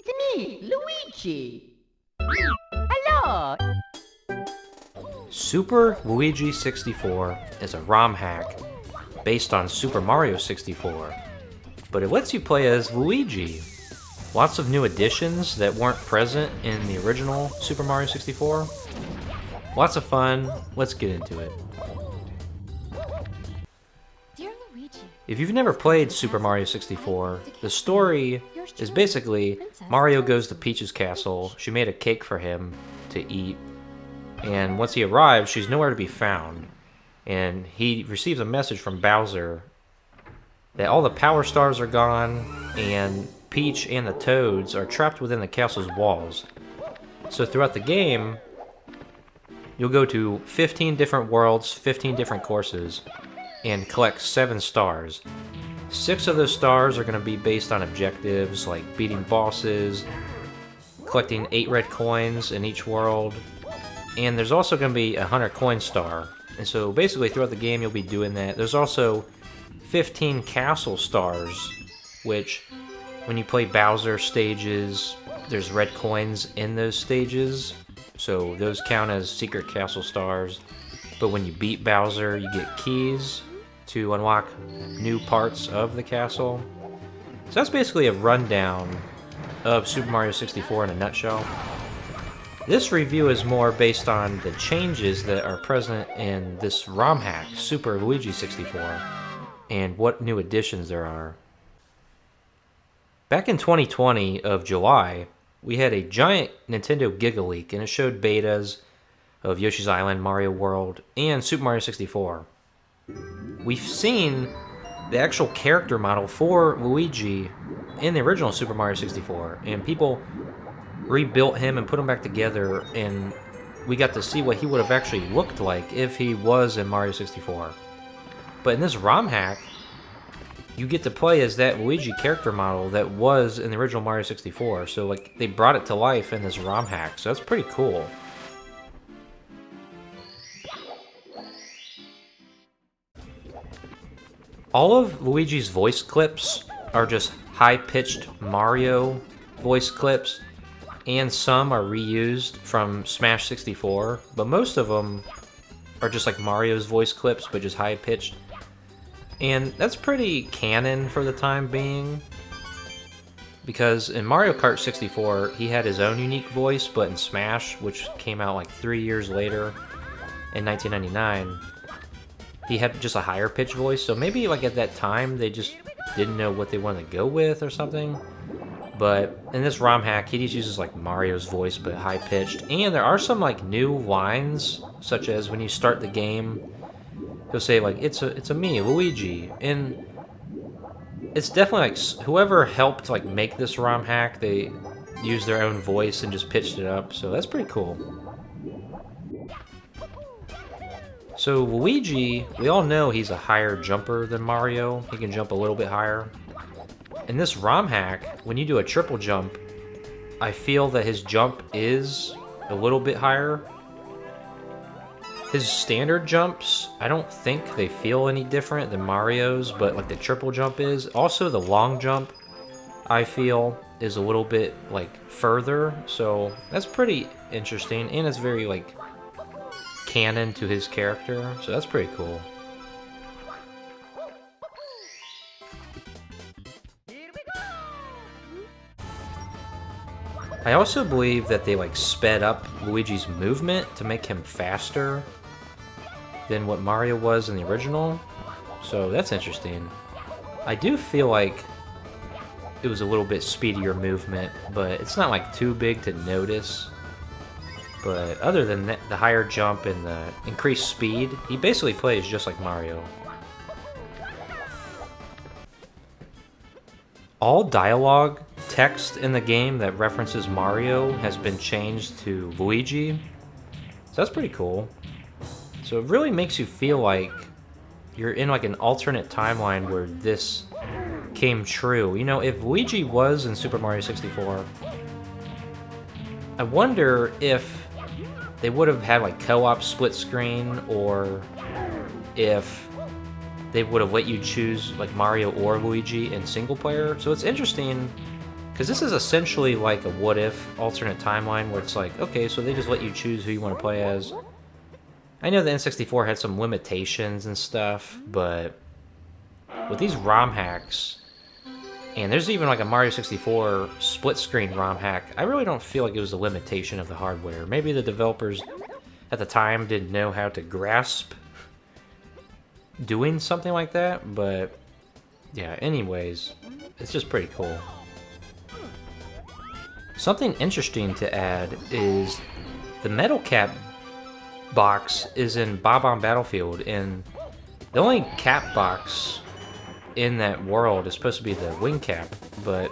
It's me, Luigi. Hello. Super Luigi 64 is a ROM hack based on Super Mario 64, but it lets you play as Luigi. Lots of new additions that weren't present in the original Super Mario 64. Lots of fun. Let's get into it. Dear Luigi, If you've never played Super Mario 64, the story is basically Mario goes to Peach's castle. She made a cake for him to eat, and once he arrives, she's nowhere to be found. And he receives a message from Bowser that all the power stars are gone, and Peach and the Toads are trapped within the castle's walls. So throughout the game, you'll go to 15 different worlds, 15 different courses, and collect 7 stars. 6 of those stars are going to be based on objectives like beating bosses, collecting 8 red coins in each world, and there's also going to be a 100 coin star. And so basically throughout the game you'll be doing that. There's also 15 castle stars, which when you play Bowser stages, there's red coins in those stages, so those count as secret castle stars. But when you beat Bowser, you get keys to unlock new parts of the castle. So that's basically a rundown of Super Mario 64 in a nutshell. This review is more based on the changes that are present in this ROM hack, Super Luigi 64, and what new additions there are. Back in 2020 of July, we had a giant Nintendo Giga Leak, and it showed betas of Yoshi's Island, Mario World, and Super Mario 64. We've seen the actual character model for Luigi in the original Super Mario 64, and people rebuilt him and put him back together, and we got to see what he would have actually looked like if he was in Mario 64. But in this ROM hack, you get to play as that Luigi character model that was in the original Mario 64. So like they brought it to life in this ROM hack. So that's pretty cool. All of Luigi's voice clips are just high-pitched Mario voice clips, and some are reused from Smash 64, but most of them are just like Mario's voice clips, but just high-pitched. And that's pretty canon for the time being, because in Mario Kart 64, he had his own unique voice, but in Smash, which came out like 3 years later, in 1999, he had just a higher pitched voice, so maybe like at that time, they just didn't know what they wanted to go with or something. But in this ROM hack, he just uses like Mario's voice, but high pitched, and there are some like new lines, such as when you start the game, he'll say like it's a me, Luigi, and it's definitely like whoever helped like make this ROM hack, they used their own voice and just pitched it up, so that's pretty cool. So Luigi, we all know he's a higher jumper than Mario. He can jump a little bit higher. In this ROM hack, when you do a triple jump, I feel that his jump is a little bit higher. His standard jumps, I don't think they feel any different than Mario's, but like the triple jump is. Also the long jump, I feel, is a little bit like further, so that's pretty interesting, and it's very like canon to his character, so that's pretty cool. I also believe that they like sped up Luigi's movement to make him faster than what Mario was in the original, so that's interesting. I do feel like it was a little bit speedier movement, but it's not like too big to notice. But other than that, the higher jump and the increased speed, he basically plays just like Mario. All dialogue text in the game that references Mario has been changed to Luigi, so that's pretty cool. So it really makes you feel like you're in like an alternate timeline where this came true. You know, if Luigi was in Super Mario 64, I wonder if they would have had like co-op split screen, or if they would have let you choose like Mario or Luigi in single player. So it's interesting Because this is essentially like a what-if alternate timeline where it's like, okay, so they just let you choose who you want to play as. I know the N64 had some limitations and stuff, but with these ROM hacks, and there's even like a Mario 64 split-screen ROM hack, I really don't feel like it was a limitation of the hardware. Maybe the developers at the time didn't know how to grasp doing something like that, but yeah, anyways, it's just pretty cool. Something interesting to add is the metal cap box is in Bob-omb Battlefield, and the only cap box in that world is supposed to be the wing cap, but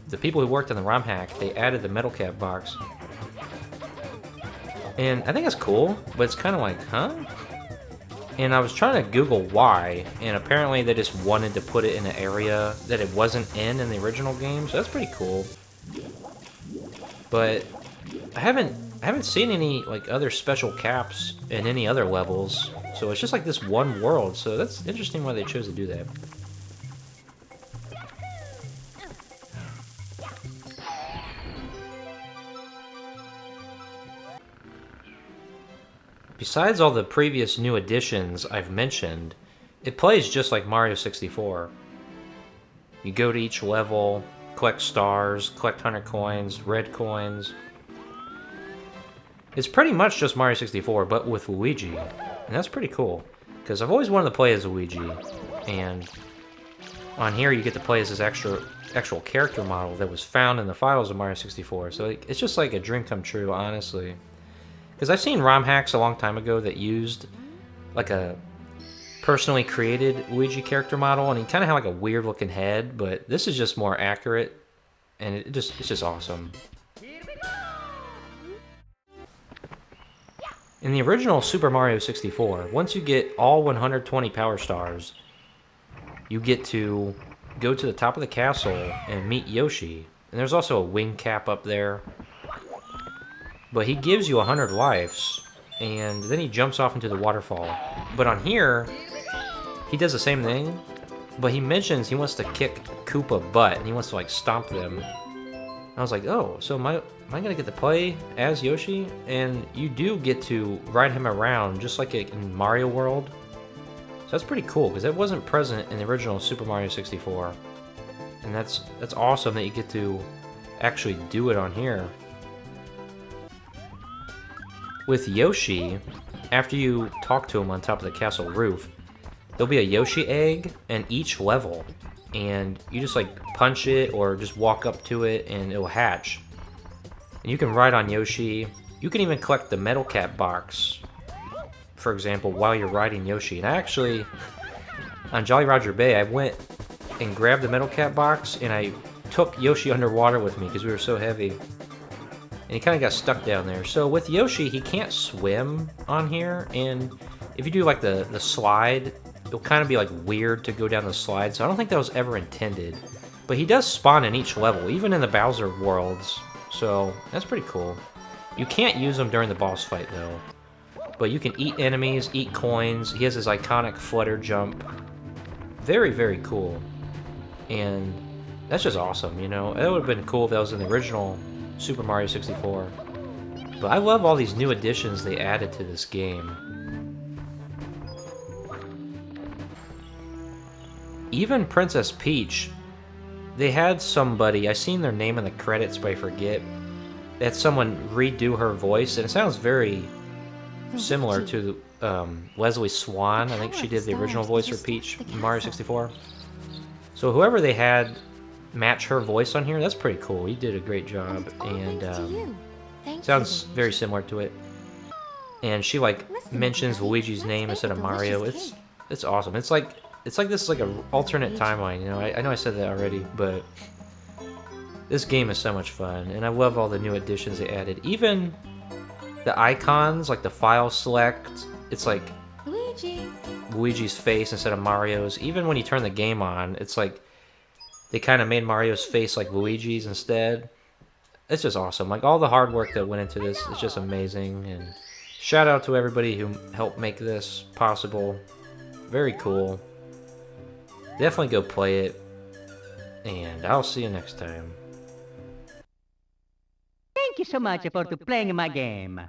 the people who worked on the ROM hack, they added the metal cap box. And I think it's cool, but it's kind of like, huh? And I was trying to Google why, and apparently they just wanted to put it in an area that it wasn't in the original game, so that's pretty cool. But I haven't seen any like other special caps in any other levels, so it's just like this one world. So that's interesting why they chose to do that. Besides all the previous new additions I've mentioned, it plays just like Mario 64. You go to each level, collect stars, collect 100 coins, red coins. It's pretty much just Mario 64, but with Luigi. And that's pretty cool, because I've always wanted to play as Luigi. And on here you get to play as this actual character model that was found in the files of Mario 64. So it's just like a dream come true, honestly. Because I've seen ROM hacks a long time ago that used like a personally created Luigi character model, and he kind of had like a weird looking head, but this is just more accurate, and it's just awesome. In the original Super Mario 64, once you get all 120 power stars, you get to go to the top of the castle and meet Yoshi. And there's also a wing cap up there. But he gives you 100 lives, and then he jumps off into the waterfall. But on here, he does the same thing, but he mentions he wants to kick Koopa butt, and he wants to like stomp them. I was like, oh, so am I gonna get to play as Yoshi? And you do get to ride him around just like in Mario World. So that's pretty cool, because that wasn't present in the original Super Mario 64. And that's awesome that you get to actually do it on here. With Yoshi, after you talk to him on top of the castle roof, there'll be a Yoshi egg in each level. And you just like punch it or just walk up to it and it'll hatch. And you can ride on Yoshi. You can even collect the metal cap box, for example, while you're riding Yoshi. And I actually, on Jolly Roger Bay, I went and grabbed the metal cap box and I took Yoshi underwater with me because we were so heavy. And he kind of got stuck down there. So with Yoshi, he can't swim on here. And if you do like the slide, it'll kind of be like weird to go down the slide. So I don't think that was ever intended. But he does spawn in each level, even in the Bowser worlds. So that's pretty cool. You can't use him during the boss fight though. But you can eat enemies, eat coins. He has his iconic flutter jump. Very, very cool. And that's just awesome, you know? It would have been cool if that was in the original Super Mario 64. But I love all these new additions they added to this game. Even Princess Peach, they had somebody, I seen their name in the credits but I forget, they had someone redo her voice, and it sounds very similar to Leslie Swan. I think she did the original voice for Peach in Mario 64. So whoever they had match her voice on here, that's pretty cool. He did a great job, and sounds very similar to it. And she like mentions Luigi's name instead of Mario. It's awesome. It's like this is like an alternate timeline, you know. I know I said that already, but this game is so much fun, and I love all the new additions they added. Even the icons, like the file select, it's like Luigi's face instead of Mario's. Even when you turn the game on, it's like they kind of made Mario's face like Luigi's instead. It's just awesome. Like all the hard work that went into this is just amazing, and shout out to everybody who helped make this possible. Very cool. Definitely go play it, and I'll see you next time. Thank you so much for to playing my game.